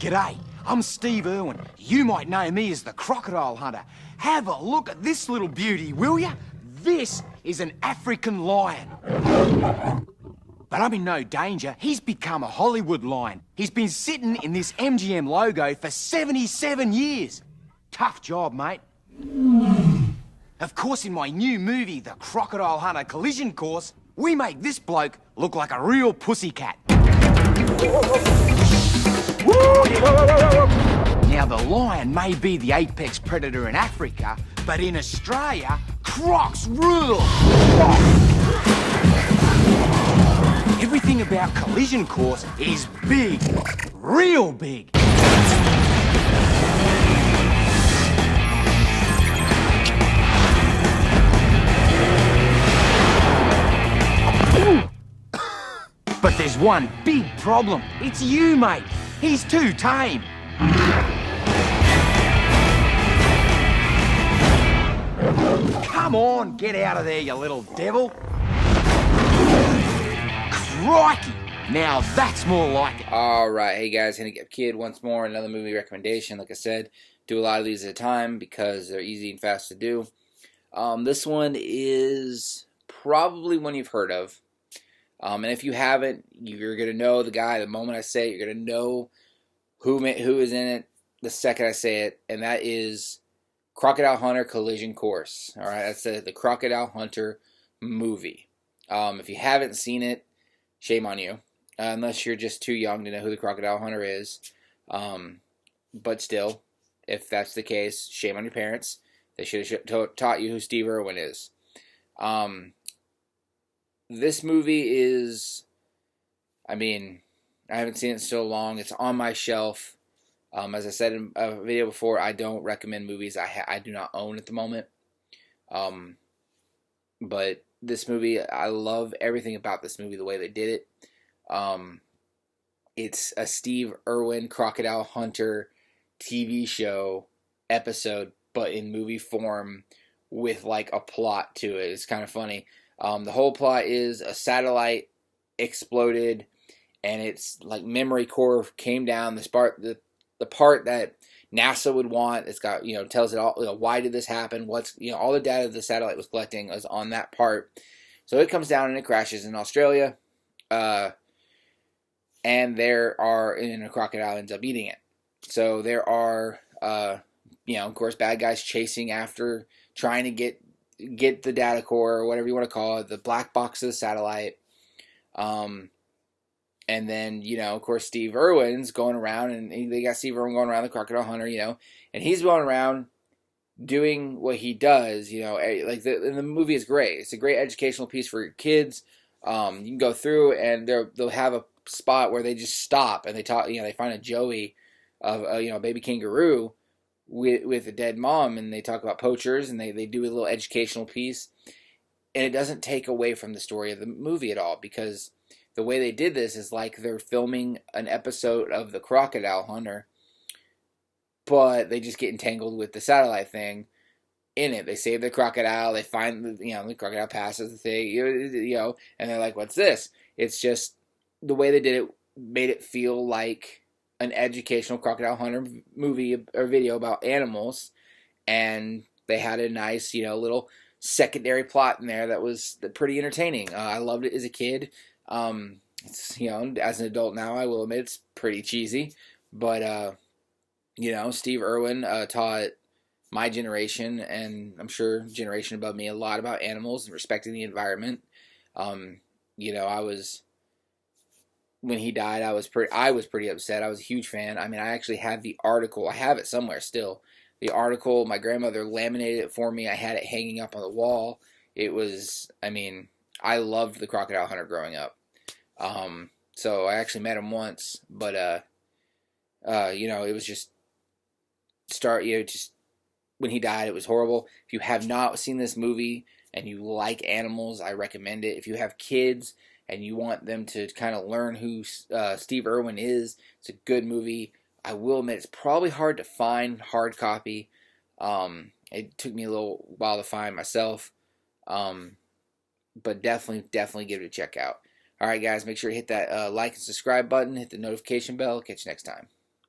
G'day, I'm Steve Irwin. You might know me as the Crocodile Hunter. Have a look at this little beauty, will ya? This is an African lion. But I'm in no danger. He's become a Hollywood lion. He's been sitting in this MGM logo for 77 years. Tough job, mate. Of course, in my new movie, The Crocodile Hunter Collision Course, we make this bloke look like a real pussycat. Now, the lion may be the apex predator in Africa, but in Australia, crocs rule. Everything about Collision Course is big, real big. But there's one big problem. It's you, mate. He's too tame. Come on, get out of there, you little devil. Crikey! Now that's more like it. Alright, hey guys, Handycapkid once more, another movie recommendation. Like I said, do a lot of these at a time because they're easy and fast to do. This one is probably one you've heard of. And if you haven't, you're going to know the guy the moment I say it. You're going to know who is in it the second I say it. And that is Crocodile Hunter Collision Course. Alright, that's the Crocodile Hunter movie. If you haven't seen it, shame on you. Unless you're just too young to know who the Crocodile Hunter is. But still, if that's the case, shame on your parents. They should have taught you who Steve Irwin is. This movie is, I mean, I haven't seen it in so long. It's on my shelf. As I said in a video before, I don't recommend movies I do not own at the moment. But this movie, I love everything about this movie, the way they did it. It's a Steve Irwin Crocodile Hunter TV show episode, but in movie form with like a plot to it. It's kind of funny. The whole plot is a satellite exploded, and it's like memory core came down. The part that NASA would want. It's got, tells it all. Why did this happen? What's, all the data the satellite was collecting was on that part. So it comes down and it crashes in Australia, and a crocodile ends up eating it. So there are, of course, bad guys chasing after, trying to get the data core, or whatever you want to call it, the black box of the satellite. And then, of course, Steve Irwin's going around, and they got Steve Irwin going around the Crocodile Hunter, and he's going around doing what he does, and the movie is great. It's a great educational piece for your kids. You can go through, and they'll have a spot where they just stop, and they talk, they find a joey of, a baby kangaroo with a dead mom, and they talk about poachers, and they do a little educational piece, and it doesn't take away from the story of the movie at all, because the way they did this is like they're filming an episode of The Crocodile Hunter, but they just get entangled with the satellite thing in it. They save the crocodile, they find the crocodile passes the thing, and they're like, what's this? It's just the way they did it made it feel like an educational Crocodile Hunter movie or video about animals, and they had a nice, little secondary plot in there that was pretty entertaining. I loved it as a kid. It's, as an adult now, I will admit it's pretty cheesy, but, Steve Irwin taught my generation, and I'm sure generation above me, a lot about animals and respecting the environment. When he died, I was pretty upset. I was a huge fan. I mean, I actually have the article. I have it somewhere still. The article, my grandmother laminated it for me. I had it hanging up on the wall. It was, I loved the Crocodile Hunter growing up. So I actually met him once, but, it was just when he died, it was horrible. If you have not seen this movie and you like animals, I recommend it. If you have kids and you want them to kind of learn who Steve Irwin is, it's a good movie. I will admit it's probably hard to find hard copy. It took me a little while to find myself, but definitely give it a check out. All right, guys, make sure to hit that like and subscribe button, hit the notification bell. Catch you next time.